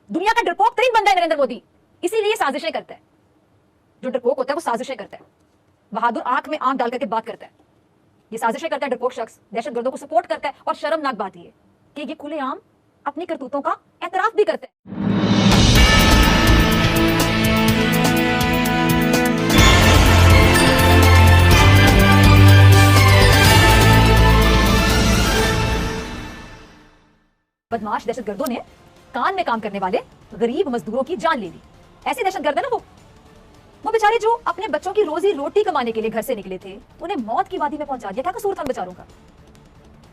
दुनिया का डरपोक तरीन बंदा है नरेंद्र मोदी, इसीलिए साजिशें करता है। जो डरपोक होता है वो साजिशें करता है, बहादुर आंख में आंख डाल करके बात करता है। ये साजिशें करता है डरपोक शख्स, दहशतगर्दों को सपोर्ट करता है, और शर्मनाक बात ये कि ये खुलेआम अपनी करतूतों का एतराफ भी करता है। बदमाश दहशतगर्दों ने कान में काम करने वाले गरीब मजदूरों की जान ले ली। ऐसे दहशतगर्द है ना वो बेचारे जो अपने बच्चों की रोजी रोटी कमाने के लिए घर से निकले थे, उन्हें मौत की वादी में पहुंचा दिया। क्या कसूर था उन बेचारों का?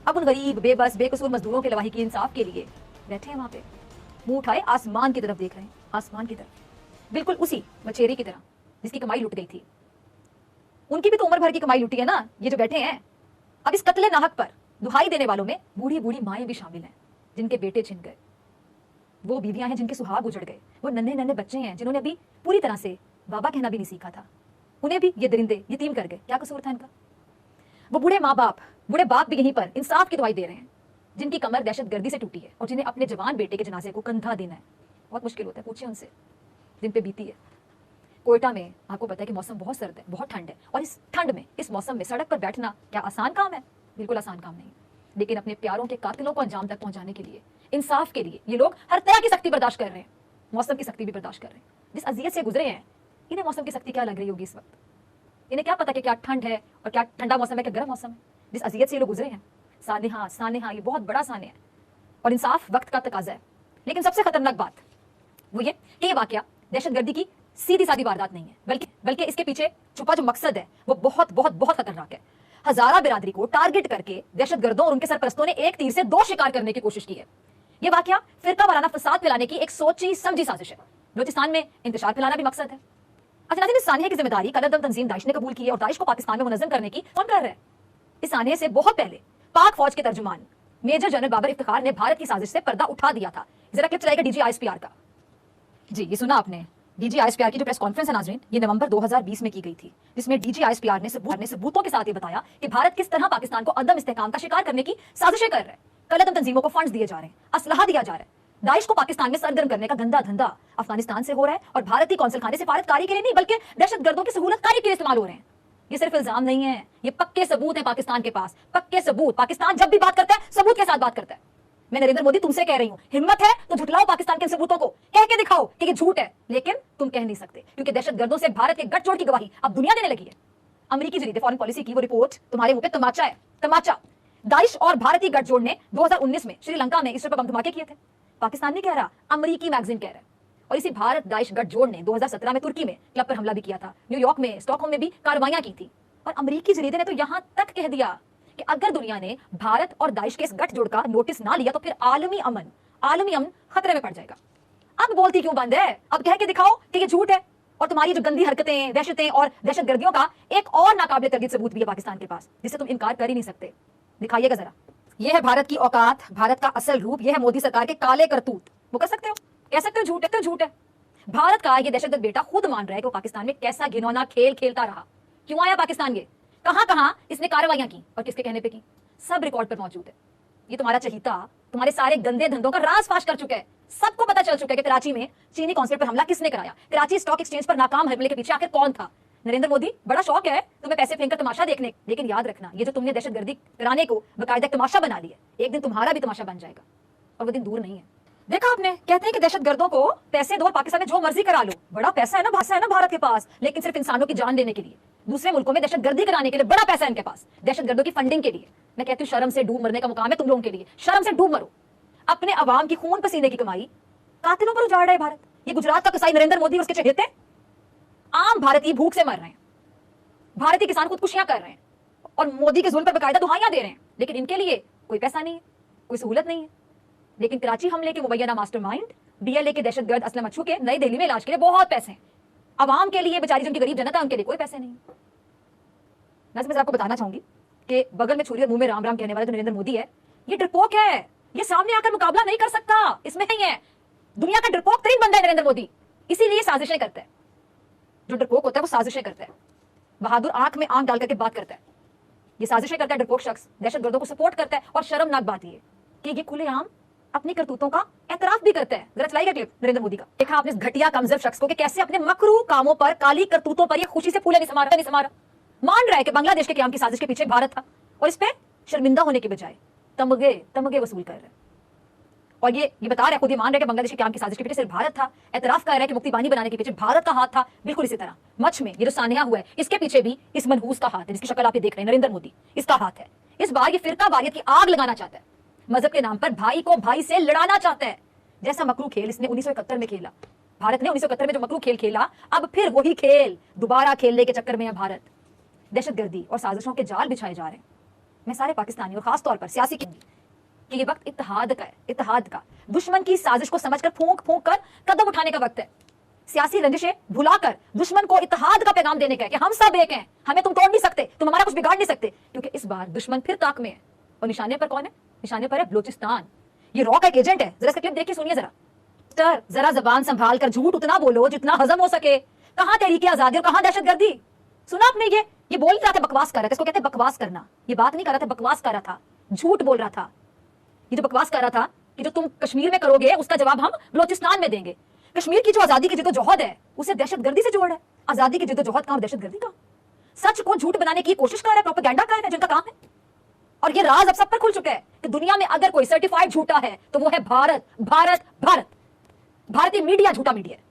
अब उन गरीब बेबस बेकसूर मजदूरों के लवाही की इंसाफ के लिए बैठे हैं वहां पे, मुंह उठाए आसमान की तरफ देख रहे हैं, आसमान की तरफ, बिल्कुल उसी मछेरे की तरह जिसकी कमाई लुट गई थी। उनकी भी तो उम्र भर की कमाई लुटी है ना ये जो बैठे हैं। अब इस कत्ले नाहक पर दुहाई देने वालों में बूढ़ी बूढ़ी माएं भी शामिल हैं, जिनके बेटे छिन गए, वो बीवियां हैं जिनके सुहाग उजड़ गए, वो नन्हे नन्हे बच्चे हैं जिन्होंने अभी पूरी तरह से बाबा कहना भी नहीं सीखा था, उन्हें भी ये दरिंदे यतीम कर गए। क्या कसूर था इनका? वो बूढ़े माँ बाप, बूढ़े बाप भी यहीं पर इंसाफ की दुआई दे रहे हैं, जिनकी कमर दहशतगर्दी से टूटी है और जिन्हें अपने जवान बेटे के जनाजे को कंधा देना है। बहुत मुश्किल होता है, पूछिए उनसे जिन पे बीती है। कोयटा में आपको पता है कि मौसम बहुत सर्द है, बहुत ठंड है, और इस ठंड में, इस मौसम में सड़क पर बैठना क्या आसान काम है? बिल्कुल आसान काम नहीं। लेकिन अपने प्यारों के कातिलों को अंजाम तक पहुंचाने के लिए, इंसाफ के लिए, ये लोग हर तरह की सख्ती बर्दाश्त कर रहे हैं, मौसम की सख्ती भी बर्दाश्त कर रहे हैं। जिस अजियत से गुजरे हैं, इन्हें मौसम की सख्ती क्या लग रही होगी इस वक्त? इन्हें क्या पता कि क्या ठंड है और क्या ठंडा मौसम है, क्या गर्म मौसम है? जिस अजियत से ये लोग गुजरे हैं, सानेहा सानेहा, ये बहुत बड़ा साने है, और इंसाफ वक्त का तकाजा है। लेकिन सबसे खतरनाक बात वो ये कि ये वाकया दहशतगर्दी की सीधी सादी वारदात नहीं है, बल्कि इसके पीछे छुपा जो मकसद है वो बहुत बहुत बहुत खतरनाक है। हजारा बिरादरी को टारगेट करके दहशतगर्दों और उनके सरपरस्तों ने एक तीर से दो शिकार करने की कोशिश की है। यह वाकया फिरका वाराना फसाद फैलाने की एक सोची समझी साजिश है। बलूचिस्तान में इंतशार फैलाना भी मकसद है। अच्छा नाज़रीन, इस सानहे की जिम्मेदारी कलदम तंजीम दाइश ने कबूल की है, और दाइश को पाकिस्तान में मुनज़्ज़म करने की कौन कर रहा है? इस सानहे से बहुत पहले पाक फौज के तर्जुमान मेजर जनरल बाबर इफ्तिखार ने भारत की साजिश से पर्दा उठा दिया था। जरा क्लिप चलाएगा DGISPR का। जी, ये सुना आपने? DGISPR की जो प्रेस कॉन्फ्रेंस है नाज़रीन, ये नवंबर 2020 में की गई थी, जिसमें DGISPR ने सबूतों के साथ ये बताया कि भारत किस तरह पाकिस्तान को अदम इस्तेहकाम का शिकार करने की साजिशें कर रहा है। कलदम तंजीमों को फंड्स दिए जा रहे हैं, असलहा दिया जा रहा है। दाइश को पाकिस्तान में सरगर्म करने का गंदा धंधा अफगानिस्तान से हो रहा है, और भारतीय कौंसल खाने सिफारतकारी के लिए नहीं बल्कि दहशतगर्दों की सहूलतकारी के लिए इस्तेमाल हो रहे हैं। ये सिर्फ इल्जाम नहीं है, ये पक्के सबूत है पाकिस्तान के पास, पक्के सबूत। पाकिस्तान जब भी बात करता है सबूत के साथ बात करता है। मैं नरेंद्र मोदी तुमसे कह रही हूं, हिम्मत है तो झुठलाओ पाकिस्तान के सबूतों को, कह के दिखाओ कि ये झूठ है, लेकिन तुम कह नहीं सकते क्योंकि दहशतगर्दों से भारत के गठजोड़ की गवाही अब दुनिया देने लगी है। अमेरिकी जरीदे फॉरेन पॉलिसी की वो रिपोर्ट तुम्हारे मुंह पे तमाचा है, तमाचा। दाइश और भारतीय गठजोड़ ने 2019 में श्रीलंका में इसरो पर बम धमाके किए थे। पाकिस्तान नहीं कह रहा, अमेरिकी मैगजीन कह रहा है। और इसी भारत दाइश गठजोड़ ने 2017 में तुर्की में क्लब पर हमला भी किया था, न्यूयॉर्क में, स्टॉकहोम में भी कार्रवाइयां की थी। और अमेरिकी जरीदे ने तो यहां तक कह दिया कि अगर दुनिया ने भारत और दाइश के इस गठजोड़ का नोटिस ना लिया तो फिर आलमी अमन खतरे में पड़ जाएगा। अब बोलती क्यों बंद है? अब कह के दिखाओ कि ये झूठ है। और तुम्हारी जो गंदी हरकतें, वहशतें और दहशतगर्दियों का एक और नाकाबिले तरदीद सबूत भी है पाकिस्तान के पास, जिससे तुम इनकार कर ही नहीं सकते। दिखाइएगा जरा। यह है भारत की औकात, भारत का असल रूप, यह है मोदी सरकार के काले करतूत। वो कर सकते हो, कह सकते हो झूठ है तो झूठ है। भारत का ये दहशतगर्द बेटा खुद मान रहा है कि वो पाकिस्तान में कैसा घिनौना खेल खेलता रहा। क्यों आया पाकिस्तान? ये कहां इसने कार्रवाइयां की और किसके कहने पे की, सब रिकॉर्ड पर मौजूद है। ये तुम्हारा चहीता तुम्हारे सारे गंदे धंधों का राज फाश कर चुका है। सबको पता चल चुका है कि कराची में चीनी कॉन्सुलेट पर हमला किसने कराया, कराची स्टॉक एक्सचेंज पर नाकाम हमले के पीछे आखिर कौन था। नरेंद्र मोदी, बड़ा शौक है तुम्हें पैसे फेंक कर तमाशा देखने, लेकिन याद रखना ये जो तुमने दहशतगर्दी कराने को बाकायदा तमाशा बना लिया, एक दिन तुम्हारा भी तमाशा बन जाएगा, और वो दिन दूर नहीं है। देखा आपने, कहते हैं कि दहशतगर्दों को पैसे दो और पाकिस्तान में जो मर्जी करा लो। बड़ा पैसा है ना भारत के पास, लेकिन सिर्फ इंसानों की जान देने के लिए, दूसरे मुल्कों में दहशतगर्दी कराने के लिए बड़ा पैसा है इनके पास, दहशतगर्दों की फंडिंग के लिए। मैं कहती हूँ शर्म से डूब मरने का मुकाम है तुम लोगों के लिए। शर्म से डूब मरो। अपने अवाम की खून पसीने की कमाई कातिलों पर उजाड़ रहा है भारत। ये गुजरात का कसाई नरेंद्र मोदी और उसके चहेते आम भारतीय भूख से मर रहे हैं, भारतीय किसान खुदकुशियां कर रहे हैं, और मोदी के जुल्म पर बकायदा दुहाइयां दे रहे हैं, लेकिन इनके लिए कोई पैसा नहीं है, कोई सहूलत नहीं है। लेकिन कराची हमले के मुबैना मास्टरमाइंड DLA के दहशतगर्द असलम अच्छू के नई दिल्ली में इलाज के लिए बहुत पैसे हैं। अवाम के लिए, बेचारी जिनकी गरीब जनता है उनके लिए कोई पैसे नहीं। मैं आपको बताना चाहूंगी कि बगल में छुरी और मुंह में राम राम कहने वाला जो नरेंद्र मोदी है, ये डरपोक है। ये सामने आकर मुकाबला नहीं कर सकता, इसमें नहीं है। दुनिया का डरपोक तरीन बंदा है नरेंद्र मोदी, इसीलिए साजिशें करता है। जो डरपोक होता है वो साजिशें करता है, बहादुर आंख में आंख डाल करके बात करता है। ये साजिशें करता है डरपोक शख्स, दहशतगर्दों को सपोर्ट करता है। और शर्मनाक बात ये कि ये खुलेआम अपनी करतूतों का एतराफ भी करता है। जरा चलाइएगा क्लिप नरेंद्र मोदी का। देखा आपने इस घटिया कमजोर शख्स को कि कैसे अपने मकरू कामों पर, काली करतूतों पर ये खुशी से फूला नहीं समारा। मान रहा है कि बांग्लादेश के क़याम की साजिश के पीछे भारत था और इस पे शर्मिंदा होने के बजाय तमगे वसूल कर रहे हैं। और ये बता रहा है, खुद ये मान रहा है कि बांग्लादेश के क़याम की साजिश के पीछे सिर्फ भारत था। एतराफ कर रहा है कि मुक्ति बानी बनाने के पीछे भारत का हाथ था। बिल्कुल इसी तरह मच में ये जो सानिया हुआ है, इसके पीछे भी इस मनहूस का हाथ है, जिसकी शक्ल आप ये देख रहे हैं, नरेंद्र मोदी, इसका हाथ है। इस बार ये फिरका वारियत की आग लगाना चाहता है, मजहब के नाम पर भाई को भाई से लड़ाना चाहता है। जैसा मकरू खेल इसने 1971 में खेला, भारत ने 1971 में जो मकरू खेल खेला, अब फिर वही खेल दोबारा खेलने के चक्कर में है भारत। दहशतगर्दी और साजिशों के जाल बिछाए जा रहे हैं। मैं सारे पाकिस्तानी और खास तौर पर सियासी कहूंगी कि ये वक्त इत्तेहाद का है, इत्तेहाद का। दुश्मन की साजिश को समझकर फूंक कर कदम उठाने का वक्त है। सियासी रंजिशें भुलाकर दुश्मन को इत्तेहाद का पैगाम देने का है कि हम सब एक हैं, हमें तुम तोड़ नहीं सकते, तुम हमारा कुछ बिगाड़ नहीं सकते। क्योंकि इस बार दुश्मन फिर ताक में है और निशाने पर कौन है? निशाने पर है बलूचिस्तान। ये रॉ का एक एजेंट है। जरा इसका क्लिप देखिए, सुनिए जरा जबान संभाल कर झूठ उतना बोलो जितना हजम हो सके। कहां तहरीक आजादी और कहां दहशतगर्दी? सुना आपने? ये बोल रहा था, बकवास कर रहा था। इसको कहते हैं बकवास करना। ये बात नहीं कर रहा था, बकवास कर रहा था, झूठ बोल रहा था। ये जो बकवास कर रहा था कि जो तुम कश्मीर में करोगे उसका जवाब हम बलूचिस्तान में देंगे। कश्मीर की जो आजादी की जिद्दोजहद है उसे दहशतगर्दी से जोड़ है। आजादी की जिद्दोजहद का और दहशतगर्दी का, सच को झूठ बनाने की कोशिश कर रहा है, प्रोपेगेंडा कर रहा है, जिनका काम है। और ये राज अब सब पर खुल चुका है कि दुनिया में अगर कोई सर्टिफाइड झूठा है तो वो है भारत। भारतीय मीडिया झूठा मीडिया है।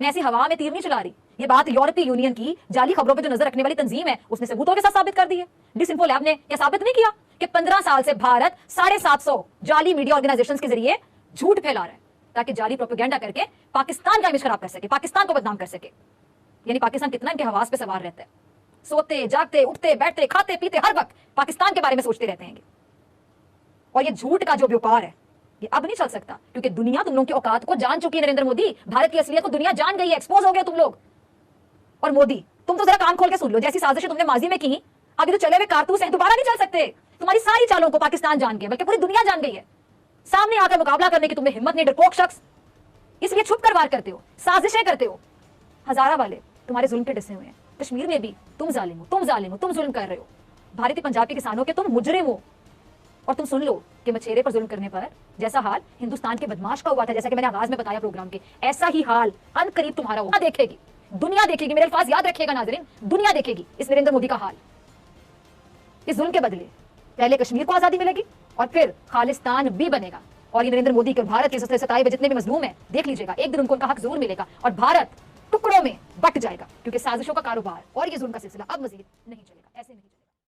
मैं ऐसी हवा में तीर नहीं चला रही। ये बात यूरोपीय यूनियन की जाली खबरों पर जो नजर रखने वाली तंजीम है उसने सबूतों के साथ साबित कर दी है। डिसइंफो लैब ने क्या साबित नहीं किया कि 15 साल से भारत 750 जाली मीडिया ऑर्गेनाइजेशंस के जरिए झूठ फैला रहा है ताकि जाली प्रोपेगेंडा करके पाकिस्तान का इमेज खराब कर सके, पाकिस्तान को बदनाम कर सके। यानी पाकिस्तान कितना इनके हवास पे सवार रहता है, सोते जागते उठते बैठते खाते पीते हर वक्त पाकिस्तान के बारे में सोचते रहते हैं। और ये झूठ का जो व्यापार है ये अब नहीं चल सकता क्योंकि दुनिया तुम लोगों की औकात को जान चुकी है। नरेंद्र मोदी, भारत की असलियत को दुनिया जान गई है, एक्सपोज हो गए तुम लोग। और मोदी, तुम तो जरा कान खोल के सुन लो, जैसी साजिशें तुमने माजी में की, अभी तो चले हुए कारतूस हैं, दोबारा नहीं चल सकते। तुम्हारी सारी चालों को पाकिस्तान जान गया, बल्कि पूरी दुनिया जान गई है। सामने आकर मुकाबला करने की तुम्हें हिम्मत नहीं, डरपोक शख्स। इसलिए छुप कर वार करते हो, साजिशें करते हो। हजारा वाले तुम्हारे जुल्म के डसे हुए हैं। कश्मीर में भी तुम जालिम हो, तुम जुल्म कर रहे हो। भारतीय पंजाब के किसानों के तुम मुजरिम हो। और तुम सुन लो कि मछेरे पर जुल्म करने पर जैसा हाल हिंदुस्तान के बदमाश का हुआ था, जैसा कि मैंने आगाज में बताया प्रोग्राम के, ऐसा ही हाल अनकरीब तुम्हारा होगा। देखेगी दुनिया, देखेगी। मेरे अल्फाज याद रखिएगा नाज़रीन, दुनिया देखेगी इस नरेंद्र मोदी का हाल। इस जुल्म के बदले पहले कश्मीर को आजादी मिलेगी और फिर खालिस्तान भी बनेगा। और ये नरेंद्र मोदी के भारत के सताए हुए जितने भी मजलूम है, देख लीजिएगा, एक दिन उनको उनका हक जरूर मिलेगा और भारत टुकड़ों में बट जाएगा। क्योंकि साजिशों का कारोबार और ये जुल्म का सिलसिला अब मजीद नहीं चलेगा, ऐसे नहीं चलेगा।